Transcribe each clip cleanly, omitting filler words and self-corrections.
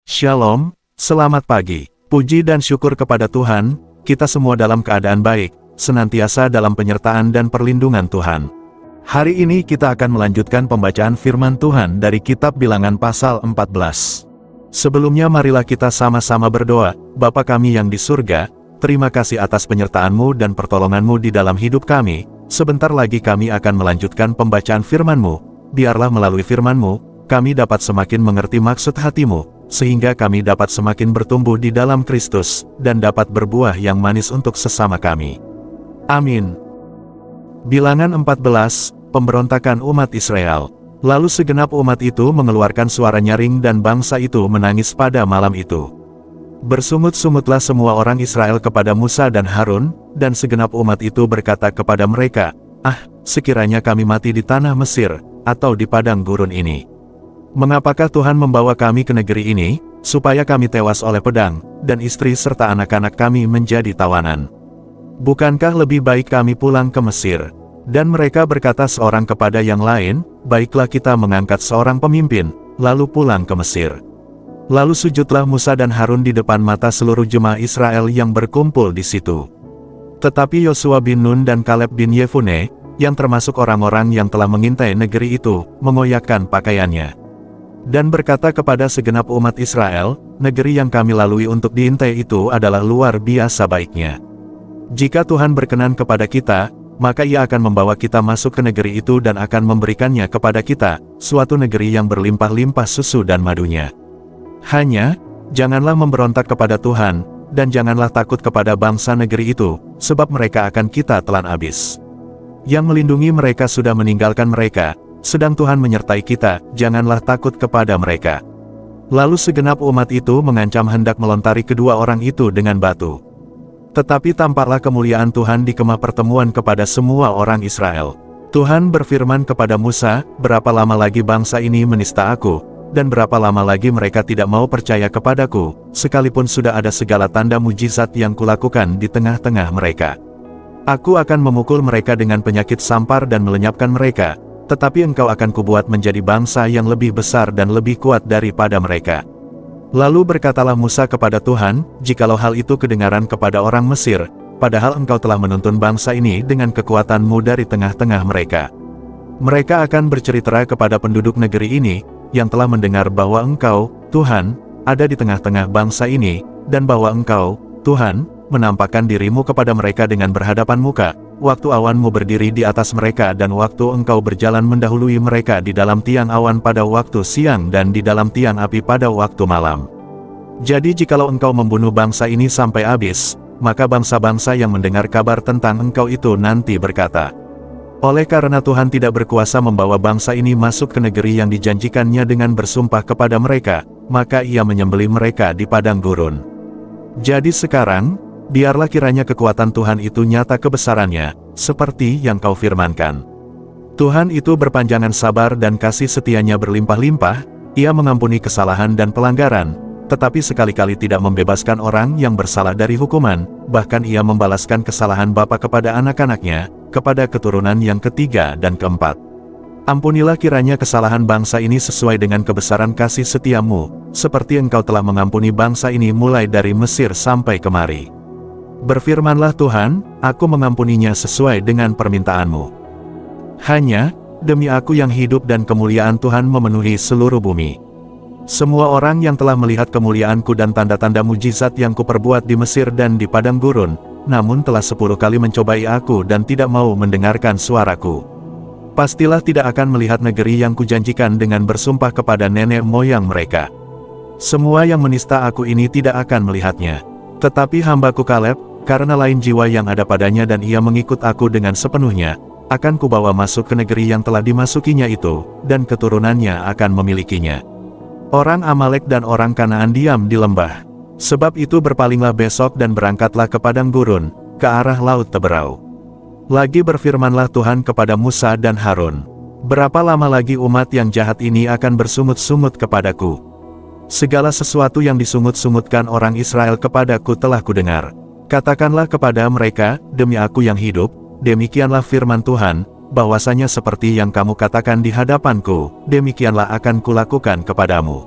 Shalom, selamat pagi. Puji dan syukur kepada Tuhan, kita semua dalam keadaan baik, senantiasa dalam penyertaan dan perlindungan Tuhan. Hari ini kita akan melanjutkan pembacaan firman Tuhan dari kitab Bilangan pasal 14. Sebelumnya marilah kita sama-sama berdoa. Bapa kami yang di surga, terima kasih atas penyertaan-Mu dan pertolongan-Mu di dalam hidup kami. Sebentar lagi kami akan melanjutkan pembacaan firman-Mu. Biarlah melalui firman-Mu, kami dapat semakin mengerti maksud hati-Mu, sehingga kami dapat semakin bertumbuh di dalam Kristus, dan dapat berbuah yang manis untuk sesama kami. Amin. Bilangan 14, pemberontakan umat Israel. Lalu segenap umat itu mengeluarkan suara nyaring dan bangsa itu menangis pada malam itu. Bersungut-sungutlah semua orang Israel kepada Musa dan Harun, dan segenap umat itu berkata kepada mereka, sekiranya kami mati di tanah Mesir, atau di padang gurun ini. Mengapakah Tuhan membawa kami ke negeri ini, supaya kami tewas oleh pedang, dan istri serta anak-anak kami menjadi tawanan? Bukankah lebih baik kami pulang ke Mesir? Dan mereka berkata seorang kepada yang lain, baiklah kita mengangkat seorang pemimpin, lalu pulang ke Mesir. Lalu sujudlah Musa dan Harun di depan mata seluruh jemaah Israel yang berkumpul di situ. Tetapi Yosua bin Nun dan Kaleb bin Yefune, yang termasuk orang-orang yang telah mengintai negeri itu, mengoyakkan pakaiannya. Dan berkata kepada segenap umat Israel, negeri yang kami lalui untuk diintai itu adalah luar biasa baiknya. Jika Tuhan berkenan kepada kita, maka Ia akan membawa kita masuk ke negeri itu dan akan memberikannya kepada kita, suatu negeri yang berlimpah-limpah susu dan madunya. Hanya, janganlah memberontak kepada Tuhan, dan janganlah takut kepada bangsa negeri itu, sebab mereka akan kita telan habis. Yang melindungi mereka sudah meninggalkan mereka, sedang Tuhan menyertai kita, janganlah takut kepada mereka. Lalu segenap umat itu mengancam hendak melontari kedua orang itu dengan batu. Tetapi tampaklah kemuliaan Tuhan di kemah pertemuan kepada semua orang Israel. Tuhan berfirman kepada Musa, berapa lama lagi bangsa ini menista aku, dan berapa lama lagi mereka tidak mau percaya kepadaku, sekalipun sudah ada segala tanda mujizat yang kulakukan di tengah-tengah mereka. Aku akan memukul mereka dengan penyakit sampar dan melenyapkan mereka, tetapi engkau akan kubuat menjadi bangsa yang lebih besar dan lebih kuat daripada mereka. Lalu berkatalah Musa kepada Tuhan, jikalau hal itu kedengaran kepada orang Mesir, padahal engkau telah menuntun bangsa ini dengan kekuatanmu dari tengah-tengah mereka. Mereka akan bercerita kepada penduduk negeri ini, yang telah mendengar bahwa engkau, Tuhan, ada di tengah-tengah bangsa ini, dan bahwa engkau, Tuhan, menampakkan dirimu kepada mereka dengan berhadapan muka, waktu awanmu berdiri di atas mereka dan waktu engkau berjalan mendahului mereka di dalam tiang awan pada waktu siang dan di dalam tiang api pada waktu malam. Jadi jikalau engkau membunuh bangsa ini sampai habis, maka bangsa-bangsa yang mendengar kabar tentang engkau itu nanti berkata, oleh karena Tuhan tidak berkuasa membawa bangsa ini masuk ke negeri yang dijanjikannya dengan bersumpah kepada mereka, maka Ia menyembelih mereka di padang gurun. Jadi sekarang, biarlah kiranya kekuatan Tuhan itu nyata kebesarannya, seperti yang kau firmankan. Tuhan itu berpanjangan sabar dan kasih setianya berlimpah-limpah, Ia mengampuni kesalahan dan pelanggaran, tetapi sekali-kali tidak membebaskan orang yang bersalah dari hukuman, bahkan Ia membalaskan kesalahan bapa kepada anak-anaknya, kepada keturunan yang ketiga dan keempat. Ampunilah kiranya kesalahan bangsa ini sesuai dengan kebesaran kasih setiamu, seperti engkau telah mengampuni bangsa ini mulai dari Mesir sampai kemari. Berfirmanlah Tuhan, aku mengampuninya sesuai dengan permintaanmu. Hanya, demi aku yang hidup dan kemuliaan Tuhan memenuhi seluruh bumi. Semua orang yang telah melihat kemuliaanku dan tanda-tanda mujizat yang kuperbuat di Mesir dan di padang gurun, namun telah 10 kali mencobai aku dan tidak mau mendengarkan suaraku, pastilah tidak akan melihat negeri yang kujanjikan dengan bersumpah kepada nenek moyang mereka. Semua yang menista aku ini tidak akan melihatnya. Tetapi hambaku Kaleb, karena lain jiwa yang ada padanya dan ia mengikut aku dengan sepenuhnya, akan kubawa masuk ke negeri yang telah dimasukinya itu, dan keturunannya akan memilikinya. Orang Amalek dan orang Kanaan diam di lembah. Sebab itu berpalinglah besok dan berangkatlah ke padang gurun, ke arah laut Teberau. Lagi berfirmanlah Tuhan kepada Musa dan Harun, berapa lama lagi umat yang jahat ini akan bersungut-sungut kepadaku? Segala sesuatu yang disungut-sungutkan orang Israel kepadaku telah kudengar. Katakanlah kepada mereka, demi aku yang hidup, demikianlah firman Tuhan, bahwasanya seperti yang kamu katakan di hadapanku, demikianlah akan kulakukan kepadamu.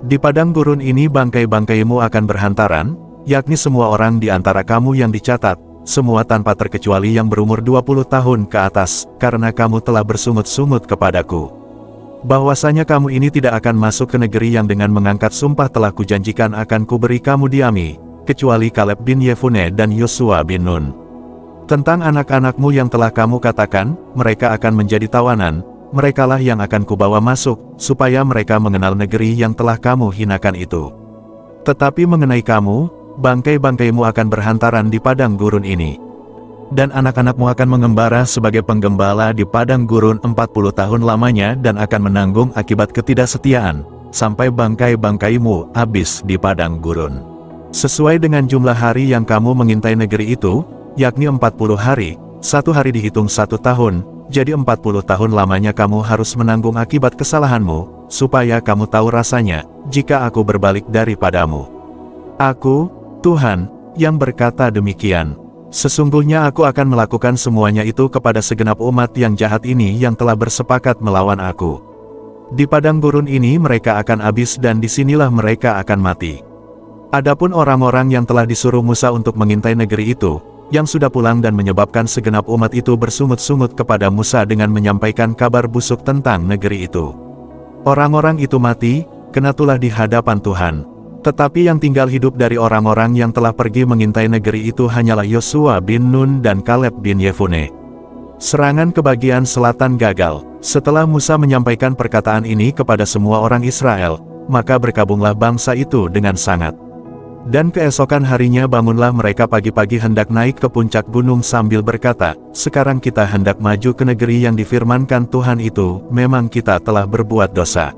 Di padang gurun ini bangkai-bangkaimu akan berhantaran, yakni semua orang di antara kamu yang dicatat, semua tanpa terkecuali yang berumur 20 tahun ke atas, karena kamu telah bersungut-sungut kepadaku. Bahwasanya kamu ini tidak akan masuk ke negeri yang dengan mengangkat sumpah telah kujanjikan akan kuberi kamu diami, kecuali Kaleb bin Yefune dan Yosua bin Nun. Tentang anak-anakmu yang telah kamu katakan, mereka akan menjadi tawanan, merekalah yang akan kubawa masuk, supaya mereka mengenal negeri yang telah kamu hinakan itu. Tetapi mengenai kamu, bangkai-bangkaimu akan berhantaran di padang gurun ini. Dan anak-anakmu akan mengembara sebagai penggembala di padang gurun 40 tahun lamanya dan akan menanggung akibat ketidaksetiaan, sampai bangkai-bangkaimu habis di padang gurun. Sesuai dengan jumlah hari yang kamu mengintai negeri itu, yakni 40 hari, 1 hari dihitung 1 tahun, jadi 40 tahun lamanya kamu harus menanggung akibat kesalahanmu, supaya kamu tahu rasanya, jika aku berbalik daripadamu. Aku, Tuhan, yang berkata demikian. Sesungguhnya aku akan melakukan semuanya itu kepada segenap umat yang jahat ini yang telah bersepakat melawan aku. Di padang gurun ini mereka akan habis dan disinilah mereka akan mati. Adapun orang-orang yang telah disuruh Musa untuk mengintai negeri itu, yang sudah pulang dan menyebabkan segenap umat itu bersungut-sungut kepada Musa dengan menyampaikan kabar busuk tentang negeri itu. Orang-orang itu mati, kena tulah di hadapan Tuhan. Tetapi yang tinggal hidup dari orang-orang yang telah pergi mengintai negeri itu hanyalah Yosua bin Nun dan Kaleb bin Yefune. Serangan ke bagian selatan gagal. Setelah Musa menyampaikan perkataan ini kepada semua orang Israel, maka berkabunglah bangsa itu dengan sangat. Dan keesokan harinya bangunlah mereka pagi-pagi hendak naik ke puncak gunung sambil berkata, sekarang kita hendak maju ke negeri yang difirmankan Tuhan itu, memang kita telah berbuat dosa.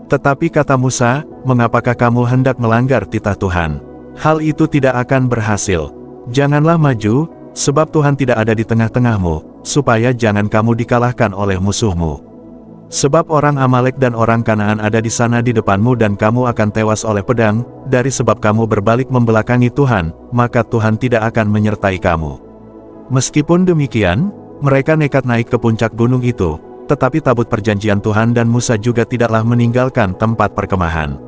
Tetapi kata Musa, mengapakah kamu hendak melanggar titah Tuhan? Hal itu tidak akan berhasil. Janganlah maju, sebab Tuhan tidak ada di tengah-tengahmu, supaya jangan kamu dikalahkan oleh musuhmu. Sebab orang Amalek dan orang Kanaan ada di sana di depanmu dan kamu akan tewas oleh pedang, dari sebab kamu berbalik membelakangi Tuhan, maka Tuhan tidak akan menyertai kamu. Meskipun demikian, mereka nekat naik ke puncak gunung itu, tetapi tabut perjanjian Tuhan dan Musa juga tidaklah meninggalkan tempat perkemahan.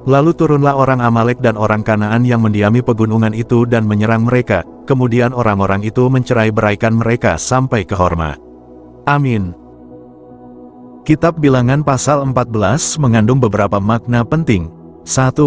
Lalu turunlah orang Amalek dan orang Kanaan yang mendiami pegunungan itu dan menyerang mereka, kemudian orang-orang itu mencerai-beraikan mereka sampai ke Horma. Amin. Kitab Bilangan pasal 14 mengandung beberapa makna penting. 1.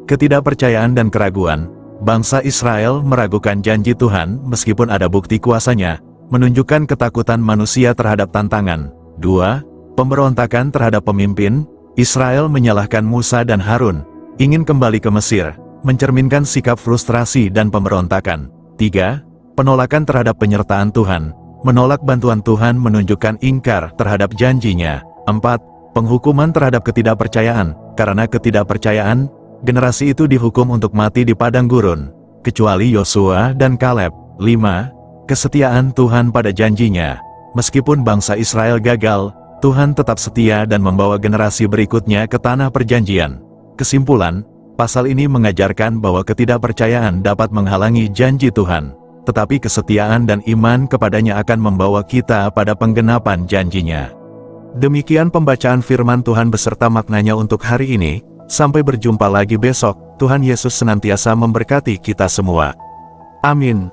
Ketidakpercayaan dan keraguan. Bangsa Israel meragukan janji Tuhan meskipun ada bukti kuasanya, menunjukkan ketakutan manusia terhadap tantangan. 2. Pemberontakan terhadap pemimpin. Israel menyalahkan Musa dan Harun, ingin kembali ke Mesir, mencerminkan sikap frustrasi dan pemberontakan. 3. Penolakan terhadap penyertaan Tuhan. Menolak bantuan Tuhan menunjukkan ingkar terhadap janjinya. 4. Penghukuman terhadap ketidakpercayaan. Karena ketidakpercayaan, generasi itu dihukum untuk mati di padang gurun, kecuali Yosua dan Kaleb. 5. Kesetiaan Tuhan pada janjinya. Meskipun bangsa Israel gagal, Tuhan tetap setia dan membawa generasi berikutnya ke tanah perjanjian. Kesimpulan, pasal ini mengajarkan bahwa ketidakpercayaan dapat menghalangi janji Tuhan, tetapi kesetiaan dan iman kepadanya akan membawa kita pada penggenapan janjinya. Demikian pembacaan firman Tuhan beserta maknanya untuk hari ini. Sampai berjumpa lagi besok. Tuhan Yesus senantiasa memberkati kita semua. Amin.